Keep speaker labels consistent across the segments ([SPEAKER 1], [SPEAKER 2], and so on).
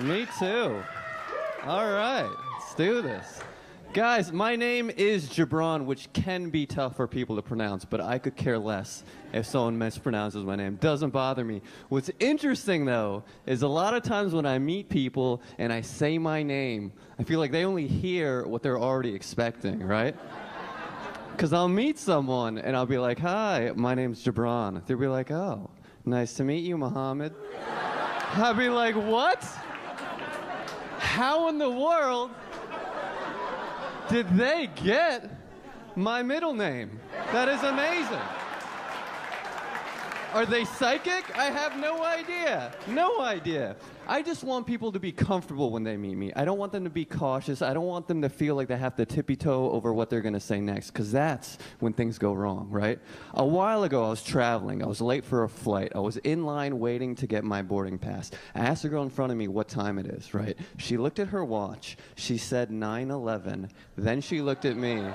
[SPEAKER 1] Me too. All right, let's do this. Guys, my name is Gibran, which can be tough for people to pronounce, but I could care less if someone mispronounces my name. Doesn't bother me. What's interesting, though, is a lot of times when I meet people and I say my name, I feel like they only hear what they're already expecting, right? Because I'll meet someone and I'll be like, hi, my name's Gibran. They'll be like, oh, nice to meet you, Muhammad. I'll be like, what? How in the world did they get my middle name? That is amazing. Are they psychic? I have no idea. No idea. I just want people to be comfortable when they meet me. I don't want them to be cautious. I don't want them to feel like they have to tippy-toe over what they're going to say next, because that's when things go wrong, right? A while ago, I was traveling. I was late for a flight. I was in line waiting to get my boarding pass. I asked the girl in front of me what time it is, right? She looked at her watch. She said 9:11. Then she looked at me.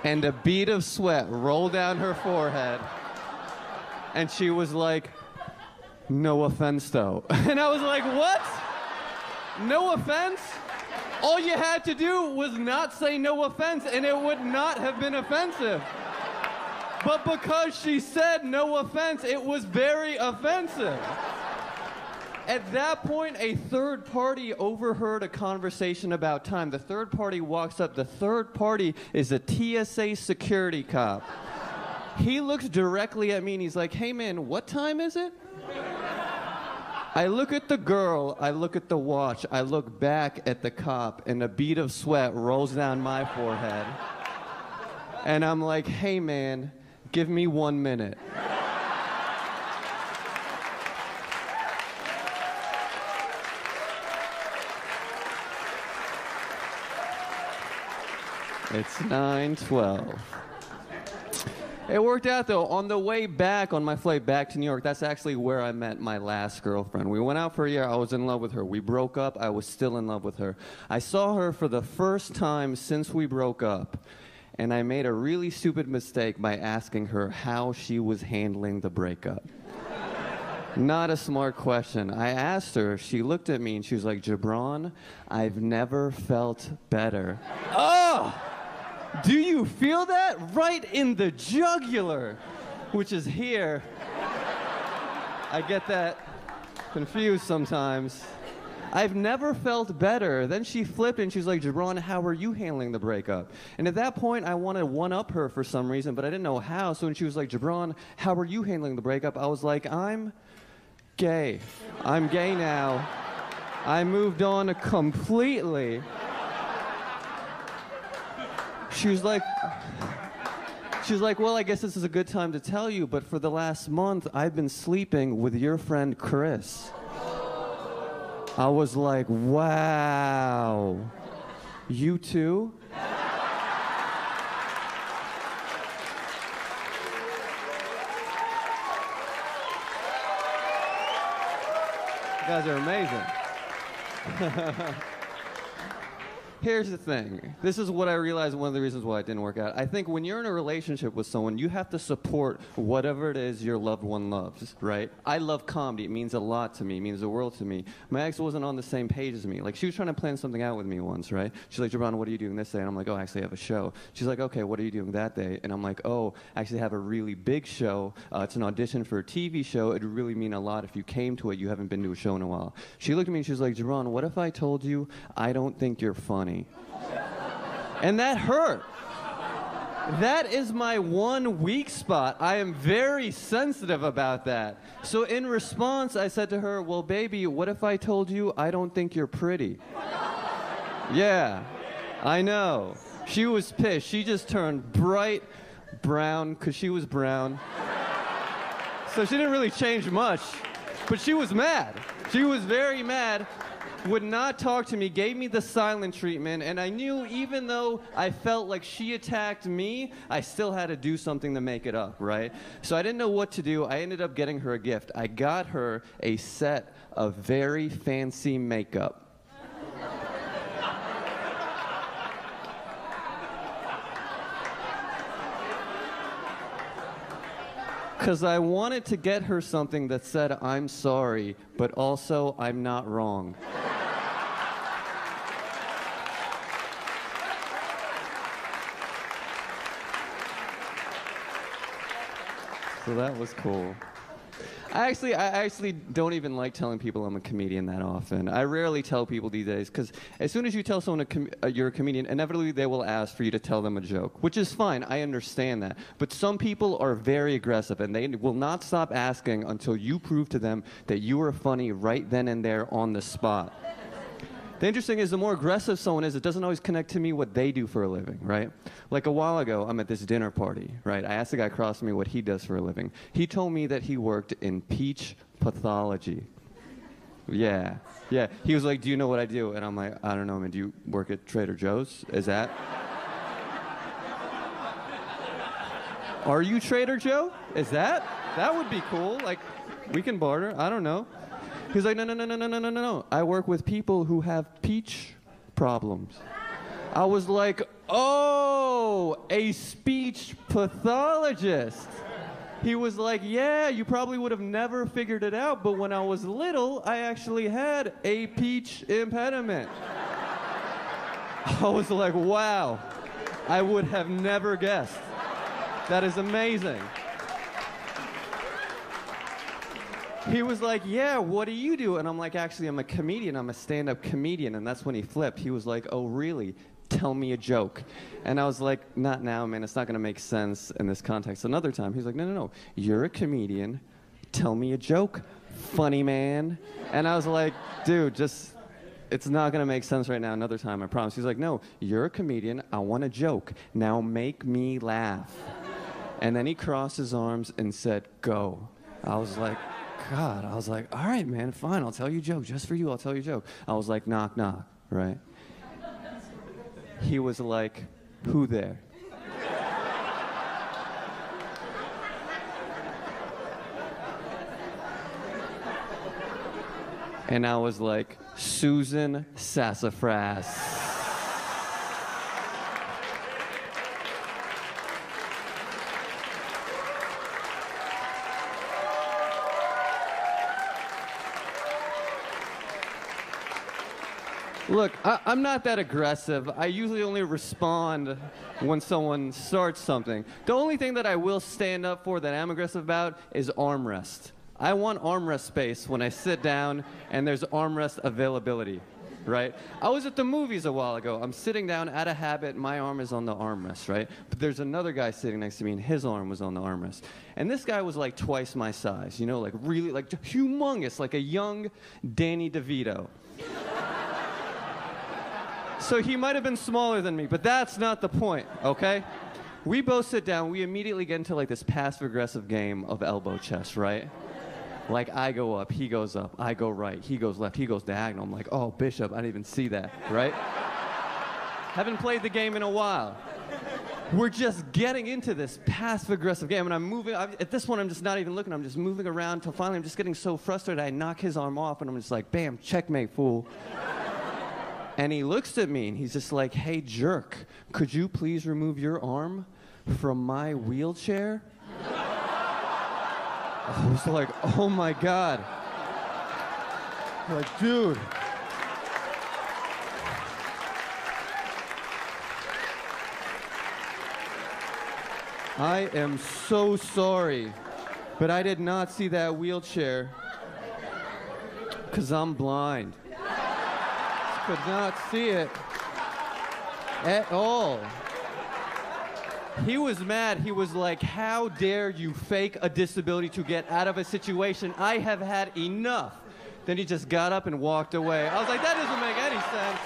[SPEAKER 1] And a bead of sweat rolled down her forehead. And she was like, no offense, though. And I was like, what? No offense? All you had to do was not say no offense, and it would not have been offensive. But because she said no offense, it was very offensive. At that point, a third party overheard a conversation about time. The third party walks up. The third party is a TSA security cop. He looks directly at me and he's like, hey man, what time is it? I look at the girl, I look at the watch, I look back at the cop, and a bead of sweat rolls down my forehead. And I'm like, hey man, give me 1 minute. It's 9:12. It worked out, though. On the way back, on my flight back to New York, that's actually where I met my last girlfriend. We went out for a year. I was in love with her. We broke up. I was still in love with her. I saw her for the first time since we broke up, and I made a really stupid mistake by asking her how she was handling the breakup. Not a smart question. I asked her, she looked at me, and she was like, Gibran, I've never felt better. Oh! Do you feel that? Right in the jugular, which is here. I get that confused sometimes. I've never felt better. Then she flipped and she's like, Gibran, how are you handling the breakup? And at that point, I wanted to one-up her for some reason, but I didn't know how. So when she was like, Gibran, how are you handling the breakup? I was like, I'm gay. I'm gay now. I moved on completely. She was like, well, I guess this is a good time to tell you, but for the last month, I've been sleeping with your friend Chris. I was like, wow. You too? You guys are amazing. Here's the thing. This is what I realized one of the reasons why it didn't work out. I think when you're in a relationship with someone, you have to support whatever it is your loved one loves, right? I love comedy. It means a lot to me. It means the world to me. My ex wasn't on the same page as me. Like, she was trying to plan something out with me once, right? She's like, Gibran, what are you doing this day? And I'm like, oh, I actually have a show. She's like, okay, what are you doing that day? And I'm like, oh, I actually have a really big show. It's an audition for a TV show. It would really mean a lot if you came to it. You haven't been to a show in a while. She looked at me and she was like, Gibran, what if I told you I don't think you're funny? And that hurt. That is my one weak spot. I am very sensitive about that. So in response, I said to her, well, baby, what if I told you I don't think you're pretty? Yeah, I know. She was pissed. She just turned bright brown, because she was brown. So she didn't really change much, but she was mad. She was very mad. Would not talk to me, gave me the silent treatment, and I knew even though I felt like she attacked me, I still had to do something to make it up, right? So I didn't know what to do. I ended up getting her a gift. I got her a set of very fancy makeup. Because I wanted to get her something that said, I'm sorry, but also I'm not wrong. So that was cool. I actually don't even like telling people I'm a comedian that often. I rarely tell people these days, because as soon as you tell someone you're a comedian, inevitably they will ask for you to tell them a joke, which is fine. I understand that. But some people are very aggressive, and they will not stop asking until you prove to them that you are funny right then and there on the spot. The interesting is, the more aggressive someone is, it doesn't always connect to me what they do for a living, right? Like a while ago, I'm at this dinner party, right? I asked the guy across from me what he does for a living. He told me that he worked in peach pathology. Yeah. He was like, do you know what I do? And I'm like, I don't know, man. Do you work at Trader Joe's? Is that? Are you Trader Joe? Is that? That would be cool. Like, we can barter. I don't know. He's like, no. I work with people who have peach problems. I was like, oh, a speech pathologist. He was like, yeah, you probably would have never figured it out, but when I was little, I actually had a peach impediment. I was like, wow, I would have never guessed. That is amazing. He was like, yeah, what do you do? And I'm like, actually, I'm a comedian. I'm a stand-up comedian. And that's when he flipped. He was like, oh, really? Tell me a joke. And I was like, not now, man. It's not going to make sense in this context. Another time, he's like, no. You're a comedian. Tell me a joke, funny man. And I was like, dude, it's not going to make sense right now. Another time, I promise. He's like, no, you're a comedian. I want a joke. Now make me laugh. And then he crossed his arms and said, go. I was like, God, I was like, all right, man, fine, I'll tell you a joke. Just for you, I'll tell you a joke. I was like, knock, knock, right? He was like, who there? And I was like, Susan Sassafras. Look, I'm not that aggressive. I usually only respond when someone starts something. The only thing that I will stand up for that I'm aggressive about is armrest. I want armrest space when I sit down and there's armrest availability, right? I was at the movies a while ago. I'm sitting down out of habit. My arm is on the armrest, right? But there's another guy sitting next to me and his arm was on the armrest. And this guy was like twice my size, you know, like really, like humongous, like a young Danny DeVito. So he might have been smaller than me, but that's not the point, okay? We both sit down, we immediately get into like this passive-aggressive game of elbow chess, right? Like I go up, he goes up, I go right, he goes left, he goes diagonal. I'm like, oh, Bishop, I didn't even see that, right? Haven't played the game in a while. We're just getting into this passive-aggressive game, and I'm moving. At this point, I'm just not even looking. I'm just moving around until finally I'm just getting so frustrated, I knock his arm off, and I'm just like, bam, checkmate, fool. And he looks at me and he's just like, hey, jerk, could you please remove your arm from my wheelchair? I was like, oh my God. Like, dude. I am so sorry, but I did not see that wheelchair because I'm blind. Could not see it at all. He was mad. He was like, how dare you fake a disability to get out of a situation? I have had enough. Then he just got up and walked away. I was like, that doesn't make any sense.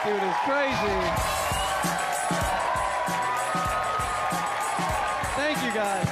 [SPEAKER 1] Dude is crazy. Thank you, guys.